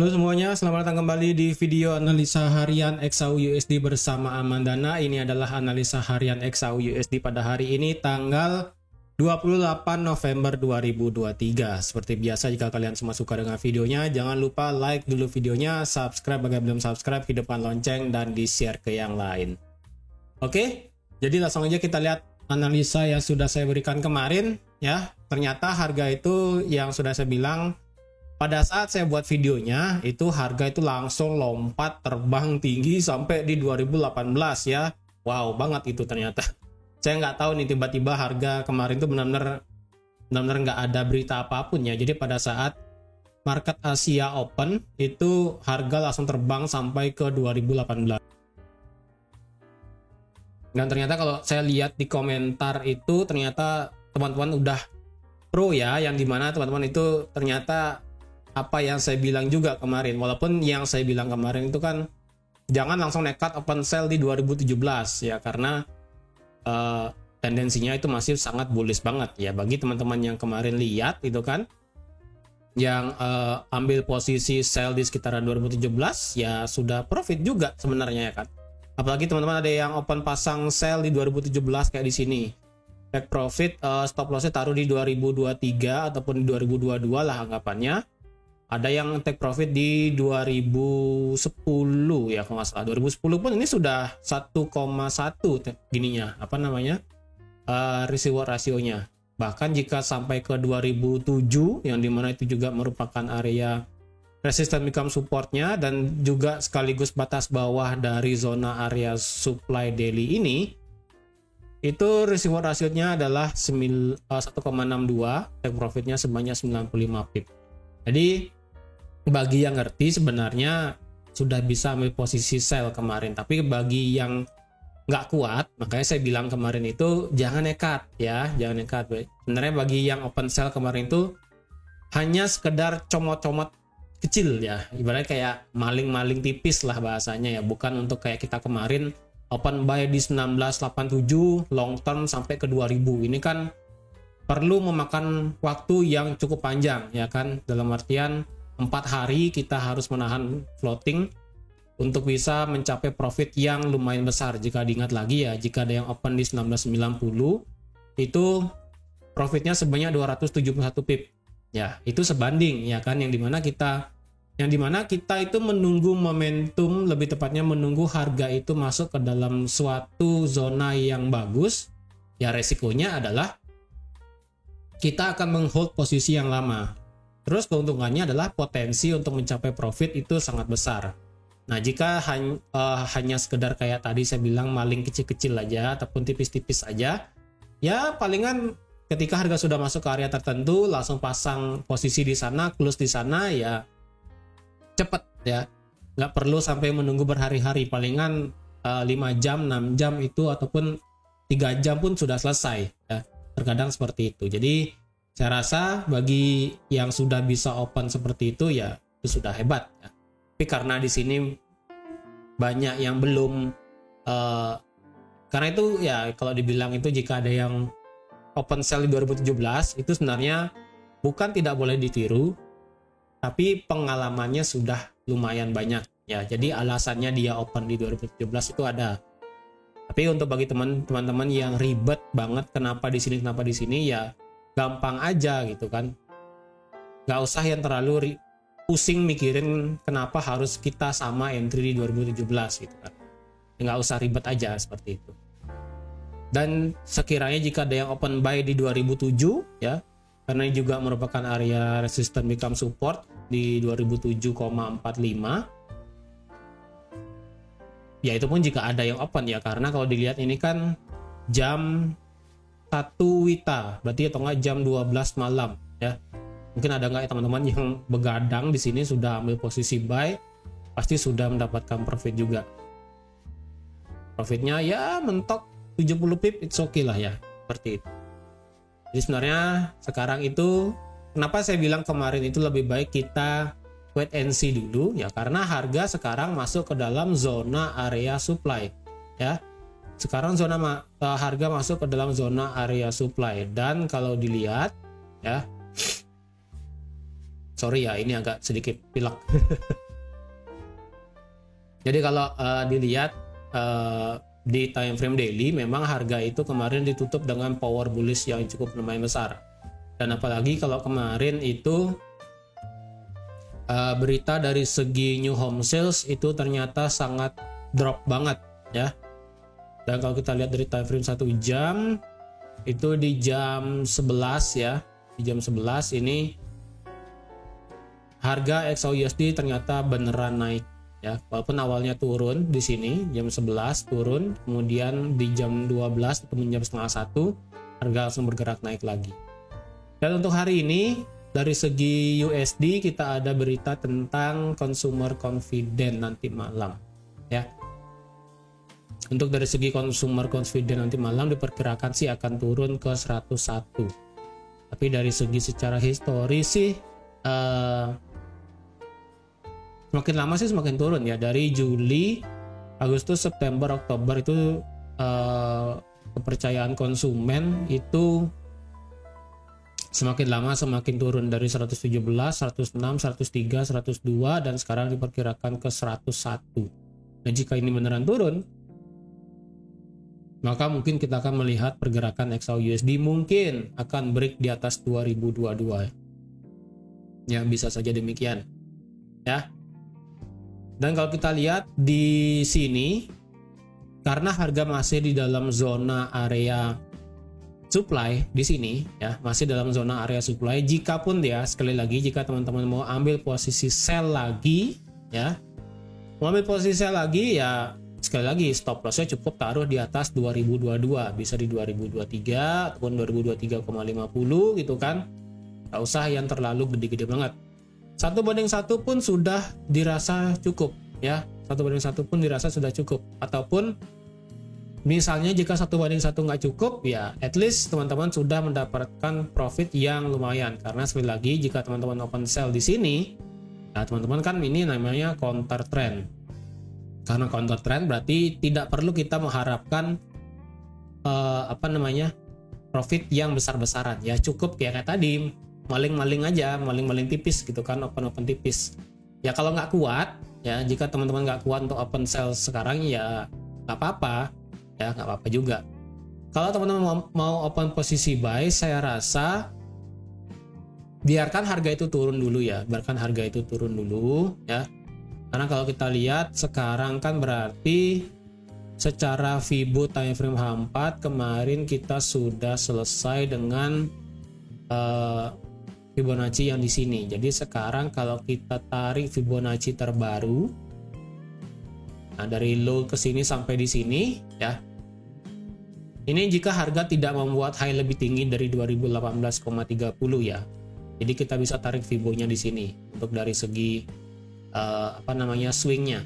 Halo semuanya, selamat datang kembali di video analisa harian XAU USD bersama Amandana. Ini adalah analisa harian XAU USD pada hari ini tanggal 28 November 2023. Seperti biasa, jika kalian semua suka dengan videonya, jangan lupa like dulu videonya, subscribe bagi yang belum subscribe, hidupkan lonceng, dan di-share ke yang lain. Oke, jadi langsung aja kita lihat analisa yang sudah saya berikan kemarin. Ya, ternyata harga itu yang sudah saya bilang, pada saat saya buat videonya, itu harga itu langsung lompat terbang tinggi sampai di 2018 ya. Wow banget itu ternyata. Saya nggak tahu nih, tiba-tiba harga kemarin itu benar-benar nggak ada berita apapun ya. Jadi pada saat market Asia Open, itu harga langsung terbang sampai ke 2018. Dan ternyata kalau saya lihat di komentar itu, ternyata teman-teman udah pro ya, yang dimana teman-teman itu ternyata apa yang saya bilang juga kemarin. Walaupun yang saya bilang kemarin itu kan jangan langsung nekat open sell di 2017 ya, karena tendensinya itu masih sangat bullish banget ya. Bagi teman-teman yang kemarin lihat itu kan, yang ambil posisi sell di sekitaran 2017 ya sudah profit juga sebenarnya ya kan. Apalagi teman-teman ada yang open pasang sell di 2017 kayak di sini, take profit, stop lossnya taruh di 2023 ataupun di 2022 lah anggapannya. Ada yang take profit di 2010 ya kalau nggak salah. 2010 pun ini sudah 1,1 gininya, apa namanya, risk reward rasionya. Bahkan jika sampai ke 2007, yang dimana itu juga merupakan area resistance become supportnya dan juga sekaligus batas bawah dari zona area supply daily ini, itu risk reward rasionya adalah 1,62, take profitnya sebanyak 95 pip. Jadi bagi yang ngerti sebenarnya sudah bisa ambil posisi sell kemarin, tapi bagi yang nggak kuat, makanya saya bilang kemarin itu jangan nekat ya, jangan nekat. Sebenarnya bagi yang open sell kemarin itu hanya sekedar comot-comot kecil ya, ibaratnya kayak maling-maling tipis lah bahasanya ya, bukan untuk kayak kita kemarin open buy di 1987 long term sampai ke 2000. Ini kan perlu memakan waktu yang cukup panjang ya kan, dalam artian 4 hari kita harus menahan floating untuk bisa mencapai profit yang lumayan besar. Jika diingat lagi ya, jika ada yang open di 1990 itu profitnya sebanyak 271 pip ya, itu sebanding ya kan, yang dimana kita itu menunggu momentum, lebih tepatnya menunggu harga itu masuk ke dalam suatu zona yang bagus ya. Resikonya adalah kita akan menghold posisi yang lama. Terus keuntungannya adalah potensi untuk mencapai profit itu sangat besar. Nah, jika hanya sekedar kayak tadi saya bilang maling kecil-kecil aja ataupun tipis-tipis aja, ya palingan ketika harga sudah masuk ke area tertentu langsung pasang posisi di sana, close di sana ya cepet ya. Nggak perlu sampai menunggu berhari-hari, palingan 5 jam, 6 jam itu ataupun 3 jam pun sudah selesai ya. Terkadang seperti itu. Jadi saya rasa bagi yang sudah bisa open seperti itu ya itu sudah hebat ya. Tapi karena di sini banyak yang belum, karena itu ya kalau dibilang itu jika ada yang open sell di 2017 itu sebenarnya bukan tidak boleh ditiru, tapi pengalamannya sudah lumayan banyak ya. Jadi alasannya dia open di 2017 itu ada. Tapi untuk bagi teman-teman yang ribet banget kenapa di sini ya gampang aja gitu kan, nggak usah yang terlalu pusing mikirin kenapa harus kita sama entry di 2017 gitu kan, nggak usah ribet aja seperti itu. Dan sekiranya jika ada yang open buy di 2007 ya, karena ini juga merupakan area resistance become support di 2007,45 ya, itu pun jika ada yang open ya, karena kalau dilihat ini kan jam 1 WITA, berarti atau enggak jam 12 malam ya. Mungkin ada enggak ya teman-teman yang begadang di sini sudah ambil posisi buy, pasti sudah mendapatkan profit juga. Profitnya ya mentok 70 pip, it's okay lah ya, seperti itu. Jadi sebenarnya sekarang itu kenapa saya bilang kemarin itu lebih baik kita wait and see dulu ya, karena harga sekarang masuk ke dalam zona area supply ya. Sekarang harga masuk ke dalam zona area supply, dan kalau dilihat ya Sorry ya, ini agak sedikit pilek. Jadi kalau dilihat di time frame daily, memang harga itu kemarin ditutup dengan power bullish yang cukup lumayan besar. Dan apalagi kalau kemarin itu berita dari segi new home sales itu ternyata sangat drop banget ya. Dan kalau kita lihat dari time frame 1 jam, itu di jam 11 ya, di jam 11 ini harga XAUUSD ternyata beneran naik ya, walaupun awalnya turun di sini jam 11 turun, kemudian di jam 12 atau jam setengah 1 harga langsung bergerak naik lagi. Dan untuk hari ini dari segi USD kita ada berita tentang consumer confidence nanti malam ya. Untuk dari segi consumer confidence nanti malam diperkirakan sih akan turun ke 101. Tapi dari segi secara histori sih semakin lama sih semakin turun ya. Dari Juli, Agustus, September, Oktober itu kepercayaan konsumen itu semakin lama semakin turun dari 117, 106, 103, 102 dan sekarang diperkirakan ke 101. Nah, jika ini beneran turun, maka mungkin kita akan melihat pergerakan XAUUSD mungkin akan break di atas 2022. Ya, bisa saja demikian. Ya. Dan kalau kita lihat di sini, karena harga masih di dalam zona area supply di sini ya, masih dalam zona area supply, jika pun ya, sekali lagi jika teman-teman mau ambil posisi sell lagi ya, mau ambil posisi sell lagi ya, sekali lagi stop lossnya cukup taruh di atas 2022, bisa di 2023 ataupun 2023,50 gitu kan, nggak usah yang terlalu gede-gede banget. 1:1 pun sudah dirasa cukup ya, 1:1 pun dirasa sudah cukup. Ataupun misalnya jika 1:1 nggak cukup ya, at least teman-teman sudah mendapatkan profit yang lumayan. Karena sekali lagi jika teman-teman open sell di sini, nah teman-teman kan ini namanya counter trend. Karena counter trend berarti tidak perlu kita mengharapkan profit yang besar-besaran ya, cukup kayak tadi maling-maling aja, maling-maling tipis gitu kan, open tipis ya. Kalau nggak kuat ya, jika teman-teman nggak kuat untuk open sell sekarang ya nggak apa-apa ya, nggak apa-apa juga. Kalau teman-teman mau open posisi buy, saya rasa biarkan harga itu turun dulu ya, biarkan harga itu turun dulu ya. Karena kalau kita lihat sekarang kan berarti secara Fibo time frame H4 kemarin kita sudah selesai dengan Fibonacci yang di sini. Jadi sekarang kalau kita tarik Fibonacci terbaru, nah dari low ke sini sampai di sini ya. Ini jika harga tidak membuat high lebih tinggi dari 2018,30 ya. Jadi kita bisa tarik Fibonya di sini untuk dari segi swingnya.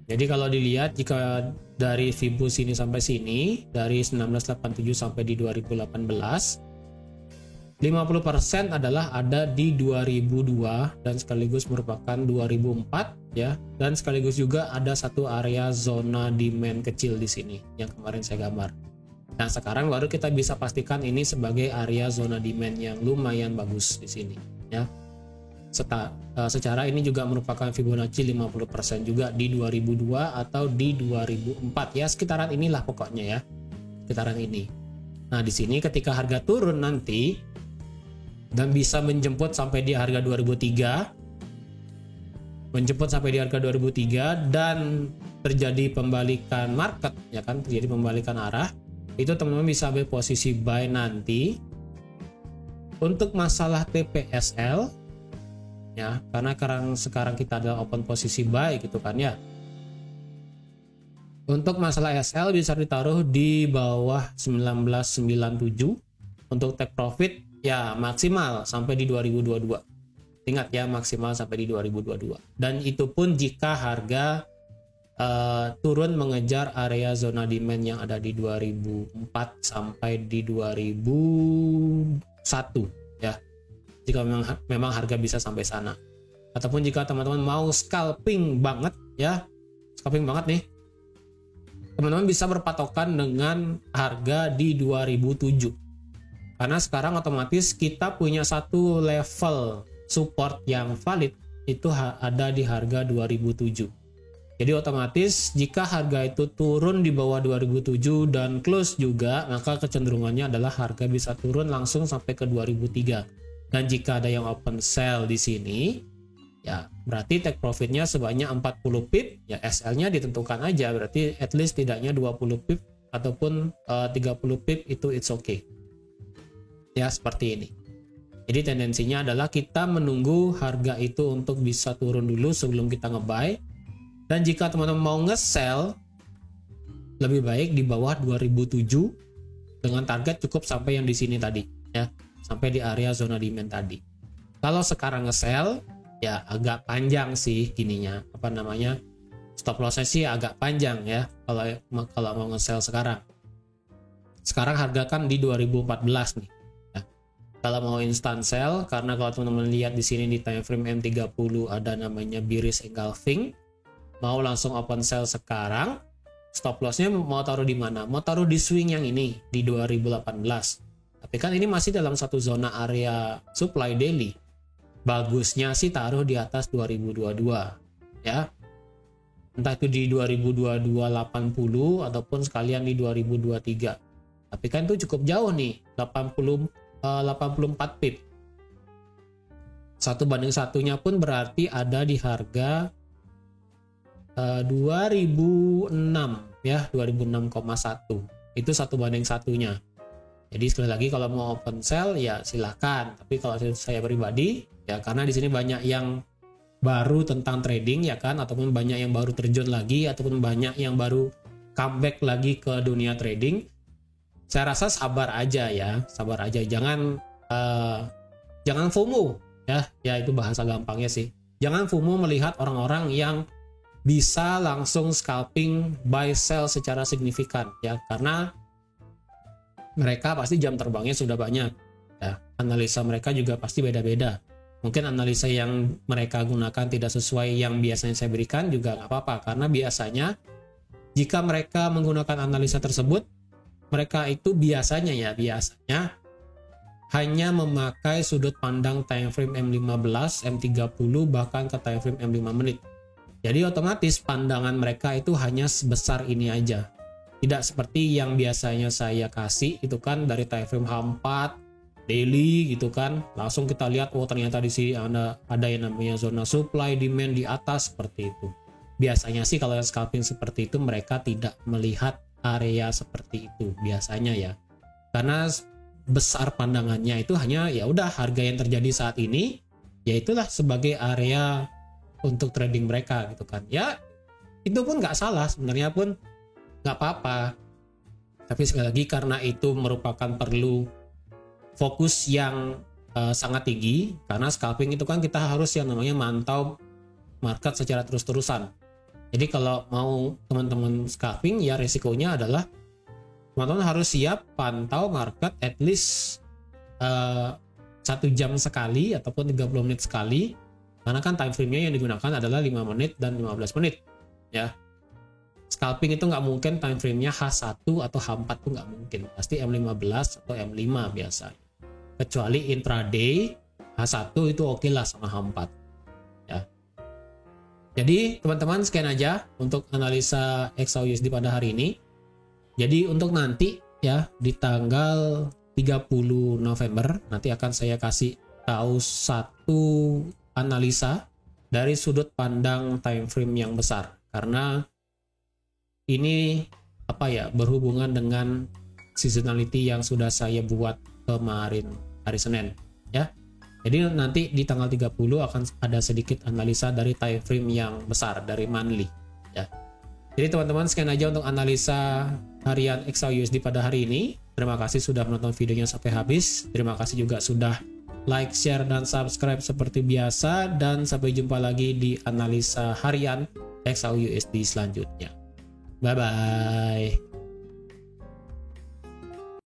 Jadi kalau dilihat jika dari Fibo sini sampai sini, dari 1987 sampai di 2018, 50% adalah ada di 2002 dan sekaligus merupakan 2004 ya, dan sekaligus juga ada satu area zona demand kecil di sini yang kemarin saya gambar. Nah, sekarang baru kita bisa pastikan ini sebagai area zona demand yang lumayan bagus di sini ya. Secara ini juga merupakan Fibonacci 50% juga di 2002 atau di 2004 ya, sekitaran inilah pokoknya ya, sekitaran ini. Nah, di sini ketika harga turun nanti dan bisa menjemput sampai di harga 2003, dan terjadi pembalikan market ya kan, terjadi pembalikan arah, itu teman-teman bisa ambil posisi buy nanti. Untuk masalah TPSL ya, karena sekarang kita adalah open posisi buy gitu kan ya. Untuk masalah SL bisa ditaruh di bawah 1997. Untuk take profit ya maksimal sampai di 2022. Ingat ya, maksimal sampai di 2022. Dan itu pun jika harga turun mengejar area zona demand yang ada di 2004 sampai di 2001 ya. Jika memang harga bisa sampai sana. Ataupun jika teman-teman mau scalping banget ya, scalping banget nih, teman-teman bisa berpatokan dengan harga di 2007. Karena sekarang otomatis kita punya satu level support yang valid itu ada di harga 2007. Jadi otomatis jika harga itu turun di bawah 2007 dan close juga, maka kecenderungannya adalah harga bisa turun langsung sampai ke 2003. Dan jika ada yang open sell di sini, ya berarti take profitnya sebanyak 40 pip, ya SL-nya ditentukan aja, berarti at least tidaknya 20 pip ataupun 30 pip itu it's okay. Ya seperti ini. Jadi tendensinya adalah kita menunggu harga itu untuk bisa turun dulu sebelum kita nge-buy. Dan jika teman-teman mau nge-sell, lebih baik di bawah 2007 dengan target cukup sampai yang di sini tadi, ya, sampai di area zona demand tadi. Kalau sekarang nge-sell, ya agak panjang sih gininya, stop loss sih agak panjang ya kalau mau nge-sell sekarang. Sekarang harga kan di 2014 nih. Ya. Kalau mau instant sell, karena kalau teman-teman lihat di sini di time frame M30 ada namanya bearish engulfing. Mau langsung open sell sekarang, stop lossnya mau taruh di mana? Mau taruh di swing yang ini, di 2018. Tapi kan ini masih dalam satu zona area supply daily. Bagusnya sih taruh di atas 2022. Ya. Entah itu di 2022 80 ataupun sekalian di 2023. Tapi kan itu cukup jauh nih, 84 pip. 1:1 pun berarti ada di harga 2006 ya, 2006,1 itu 1:1-nya. Jadi sekali lagi kalau mau open sell ya silahkan, tapi kalau saya pribadi ya, karena di sini banyak yang baru tentang trading ya kan, ataupun banyak yang baru terjun lagi, ataupun banyak yang baru comeback lagi ke dunia trading, saya rasa sabar aja ya, sabar aja, jangan FOMO ya itu bahasa gampangnya sih. Jangan FOMO melihat orang-orang yang bisa langsung scalping buy sell secara signifikan ya, karena mereka pasti jam terbangnya sudah banyak ya, analisa mereka juga pasti beda-beda. Mungkin analisa yang mereka gunakan tidak sesuai yang biasanya saya berikan juga nggak apa-apa, karena biasanya jika mereka menggunakan analisa tersebut, mereka itu biasanya hanya memakai sudut pandang time frame M15, M30 bahkan ke time frame M5 menit. Jadi otomatis pandangan mereka itu hanya sebesar ini aja. Tidak seperti yang biasanya saya kasih itu kan dari time frame H4 daily gitu kan. Langsung kita lihat ternyata di sini ada yang namanya zona supply demand di atas seperti itu. Biasanya sih kalau yang scalping seperti itu mereka tidak melihat area seperti itu biasanya ya. Karena besar pandangannya itu hanya ya udah harga yang terjadi saat ini, ya itulah sebagai area untuk trading mereka gitu kan. Ya itu pun nggak salah, sebenarnya pun nggak apa-apa. Tapi sekali lagi karena itu merupakan perlu fokus yang sangat tinggi, karena scalping itu kan kita harus yang namanya mantau market secara terus-terusan. Jadi kalau mau teman-teman scalping ya risikonya adalah teman-teman harus siap pantau market at least 1 jam sekali ataupun 30 menit sekali. Karena kan time frame-nya yang digunakan adalah 5 menit dan 15 menit. Ya. Scalping itu nggak mungkin time frame-nya H1 atau H4 tuh nggak mungkin. Pasti M15 atau M5 biasanya. Kecuali intraday, H1 itu oke lah sama H4. Ya. Jadi teman-teman sekian aja untuk analisa XAUUSD pada hari ini. Jadi untuk nanti ya di tanggal 30 November nanti akan saya kasih tahu satu analisa dari sudut pandang time frame yang besar, karena ini berhubungan dengan seasonality yang sudah saya buat kemarin hari Senin ya. Jadi nanti di tanggal 30 akan ada sedikit analisa dari time frame yang besar dari monthly ya. Jadi teman-teman sekian aja untuk analisa harian XAUUSD pada hari ini. Terima kasih sudah menonton videonya sampai habis. Terima kasih juga sudah like, share, dan subscribe seperti biasa. Dan sampai jumpa lagi di analisa harian XAUUSD selanjutnya. Bye-bye.